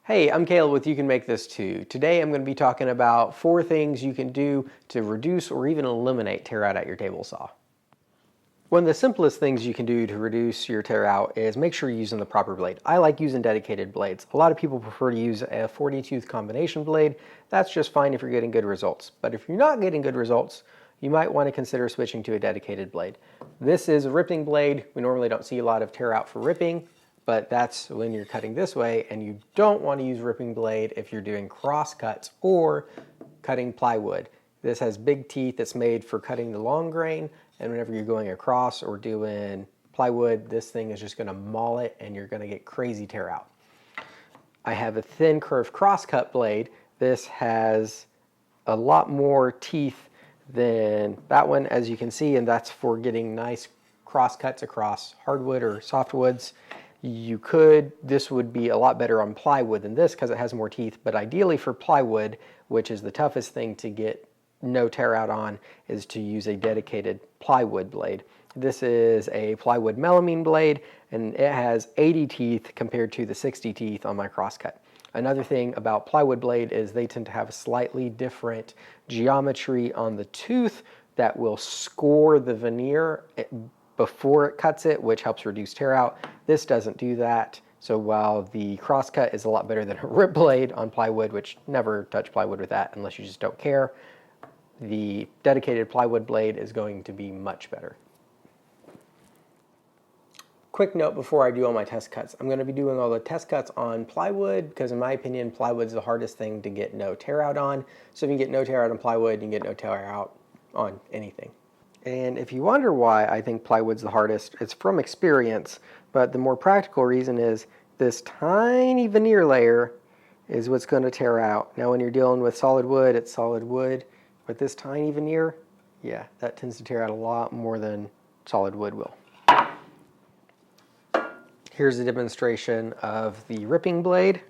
Hey, I'm Caleb with You Can Make This Too. Today I'm going to be talking about 4 things you can do to reduce or even eliminate tear out at your table saw. One of the simplest things you can do to reduce your tear out is make sure you're using the proper blade. I like using dedicated blades. A lot of people prefer to use a 40-tooth combination blade. That's just fine if you're getting good results. But if you're not getting good results, you might want to consider switching to a dedicated blade. This is a ripping blade. We normally don't see a lot of tear out for ripping, but that's when you're cutting this way, and you don't want to use ripping blade if you're doing cross cuts or cutting plywood. This has big teeth. It's made for cutting the long grain, and whenever you're going across or doing plywood, this thing is just going to maul it and you're going to get crazy tear out. I have a thin curved crosscut blade. This has a lot more teeth than that one, as you can see, and that's for getting nice cross cuts across hardwood or softwoods. This would be a lot better on plywood than this because it has more teeth, but ideally for plywood, which is the toughest thing to get no tear out on, is to use a dedicated plywood blade. This is a plywood melamine blade, and it has 80 teeth compared to the 60 teeth on my crosscut. Another thing about plywood blade is they tend to have a slightly different geometry on the tooth that will score the veneer before it cuts it, which helps reduce tear out. This doesn't do that. So while the crosscut is a lot better than a rip blade on plywood, which never touch plywood with that unless you just don't care, the dedicated plywood blade is going to be much better. Quick note before I do all my test cuts. I'm going to be doing all the test cuts on plywood because in my opinion, plywood's the hardest thing to get no tear out on. So if you can get no tear out on plywood, you can get no tear out on anything. And if you wonder why I think plywood's the hardest, it's from experience, but the more practical reason is this tiny veneer layer is what's going to tear out. Now when you're dealing with solid wood, it's solid wood, but this tiny veneer, yeah, that tends to tear out a lot more than solid wood will. Here's a demonstration of the ripping blade.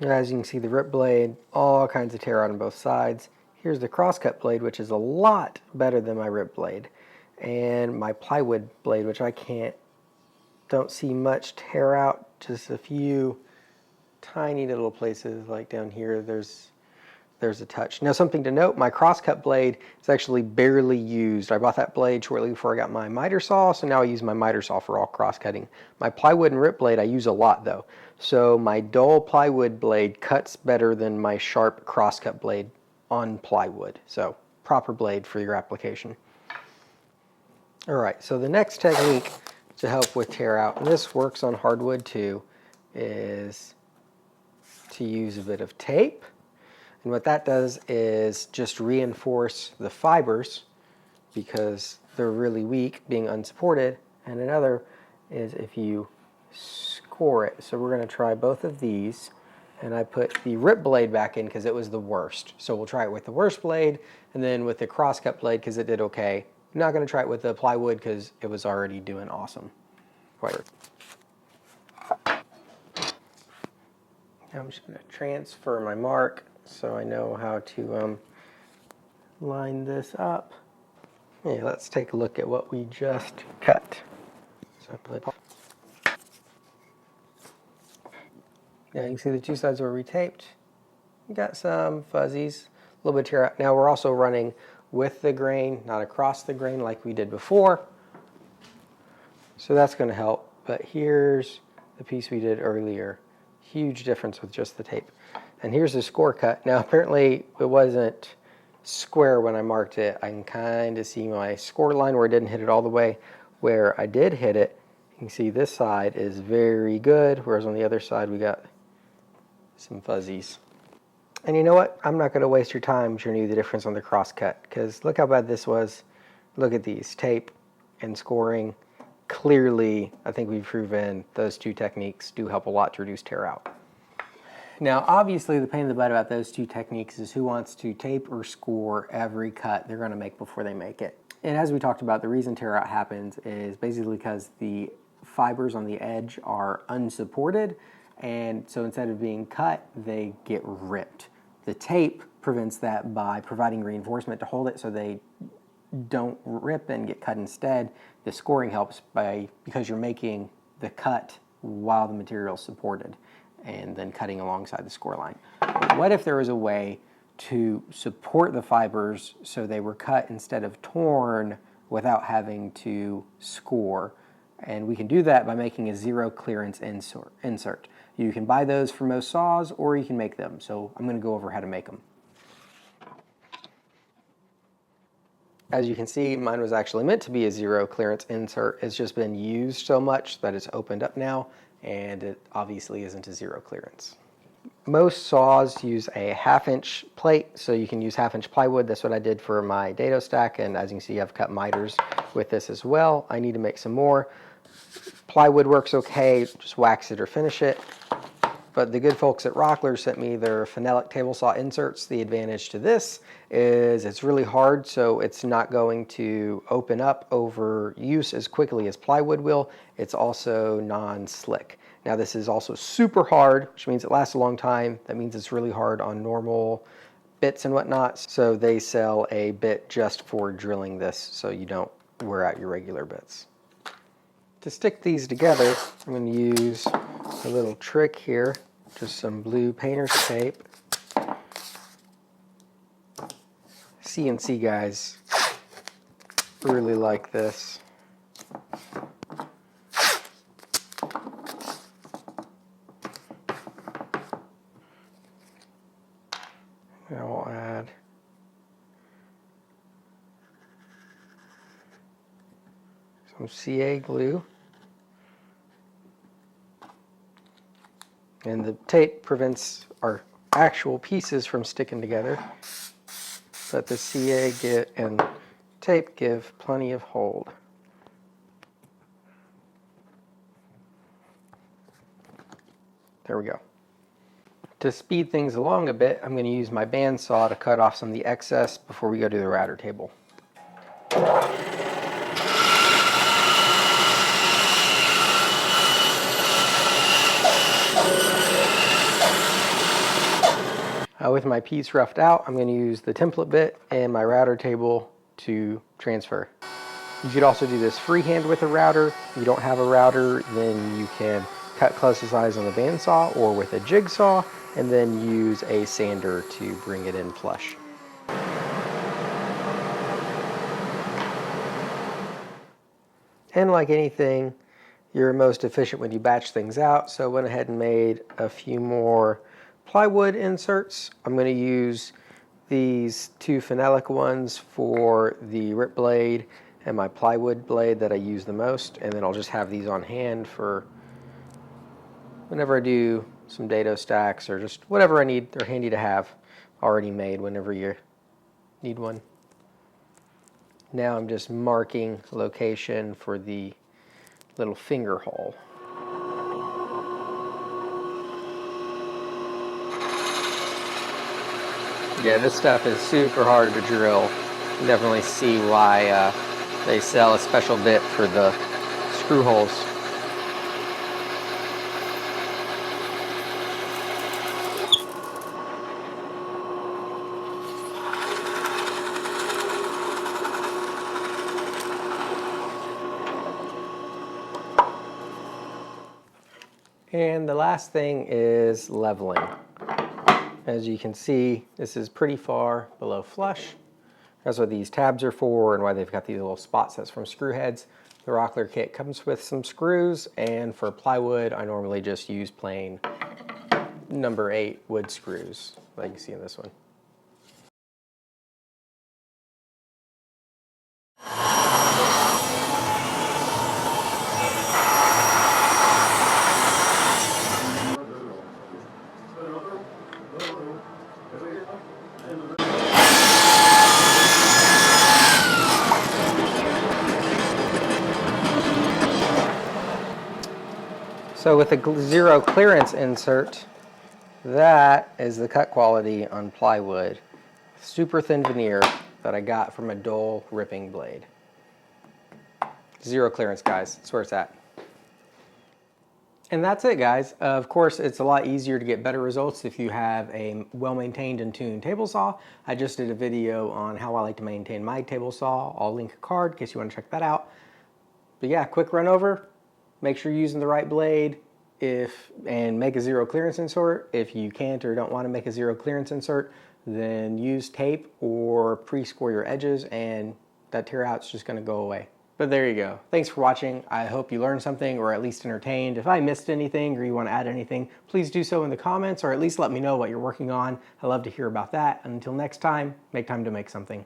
As you can see, the rip blade, all kinds of tear out on both sides. Here's the crosscut blade, which is a lot better than my rip blade. And my plywood blade, which don't see much tear out, just a few tiny little places like down here, there's a touch. Now something to note, my crosscut blade is actually barely used. I bought that blade shortly before I got my miter saw, so now I use my miter saw for all cross cutting. My plywood and rip blade I use a lot though. So my dull plywood blade cuts better than my sharp crosscut blade on plywood. So proper blade for your application. All right, so the next technique to help with tear out, and this works on hardwood too, is to use a bit of tape. And what that does is just reinforce the fibers because they're really weak, being unsupported. And another is if you score it. So we're going to try both of these. And I put the rip blade back in because it was the worst. So we'll try it with the worst blade and then with the crosscut blade because it did okay. I'm not going to try it with the plywood because it was already doing awesome. Now I'm just going to transfer my mark so I know how to line this up. Yeah, let's take a look at what we just cut. Now you can see the two sides were retaped. We got some fuzzies, a little bit tear out. Now we're also running with the grain, not across the grain like we did before. So that's going to help. But here's the piece we did earlier. Huge difference with just the tape. And here's the score cut. Now apparently it wasn't square when I marked it. I can kind of see my score line where I didn't hit it all the way. Where I did hit it, you can see this side is very good, whereas on the other side we got some fuzzies. And you know what? I'm not going to waste your time showing you the difference on the cross cut, because look how bad this was. Look at these, tape and scoring. Clearly, I think we've proven those two techniques do help a lot to reduce tear out. Now, obviously, the pain in the butt about those two techniques is who wants to tape or score every cut they're going to make before they make it. And as we talked about, the reason tear out happens is basically because the fibers on the edge are unsupported, and so instead of being cut, they get ripped. The tape prevents that by providing reinforcement to hold it so they don't rip and get cut instead. The scoring helps because you're making the cut while the material is supported and then cutting alongside the score line. But what if there was a way to support the fibers so they were cut instead of torn without having to score? And we can do that by making a zero clearance insert. You can buy those from most saws or you can make them. So I'm going to go over how to make them. As you can see, mine was actually meant to be a zero clearance insert. It's just been used so much that it's opened up now, and it obviously isn't a zero clearance. Most saws use a 1/2-inch plate, so you can use 1/2-inch plywood. That's what I did for my dado stack, and as you can see, I've cut miters with this as well. I need to make some more. Plywood works okay, just wax it or finish it. But the good folks at Rockler sent me their phenolic table saw inserts. The advantage to this is it's really hard, so it's not going to open up over use as quickly as plywood will. It's also non-slick. Now this is also super hard, which means it lasts a long time. That means it's really hard on normal bits and whatnot. So they sell a bit just for drilling this so you don't wear out your regular bits. To stick these together, I'm going to use a little trick here, just some blue painter's tape. CNC guys really like this. Now I'll add some CA glue. And the tape prevents our actual pieces from sticking together, but the CA and tape give plenty of hold. There we go. To speed things along a bit, I'm going to use my bandsaw to cut off some of the excess before we go to the router table. With my piece roughed out, I'm going to use the template bit and my router table to transfer. You could also do this freehand with a router. If you don't have a router, then you can cut close to size on the bandsaw or with a jigsaw, and then use a sander to bring it in flush. And like anything, you're most efficient when you batch things out, so I went ahead and made a few more plywood inserts. I'm going to use these two phenolic ones for the rip blade and my plywood blade that I use the most, and then I'll just have these on hand for whenever I do some dado stacks or just whatever I need. They're handy to have already made whenever you need one. Now I'm just marking location for the little finger hole. Yeah, this stuff is super hard to drill. You can definitely see why they sell a special bit for the screw holes. And the last thing is leveling. As you can see, this is pretty far below flush, That's what these tabs are for and why they've got these little spot sets from screw heads. The Rockler kit comes with some screws, and for plywood, I normally just use plain number 8 wood screws, like you can see in this one. So with a zero clearance insert, that is the cut quality on plywood. Super thin veneer that I got from a dull ripping blade. Zero clearance, guys. That's where it's at. And that's it, guys. Of course, it's a lot easier to get better results if you have a well-maintained and tuned table saw. I just did a video on how I like to maintain my table saw. I'll link a card in case you want to check that out. But yeah, quick run over. Make sure you're using the right blade and make a zero clearance insert. If you can't or don't want to make a zero clearance insert, then use tape or pre-score your edges and that tear out's just going to go away. But there you go. Thanks for watching. I hope you learned something or at least entertained. If I missed anything or you want to add anything, please do so in the comments or at least let me know what you're working on. I love to hear about that. And until next time, make time to make something.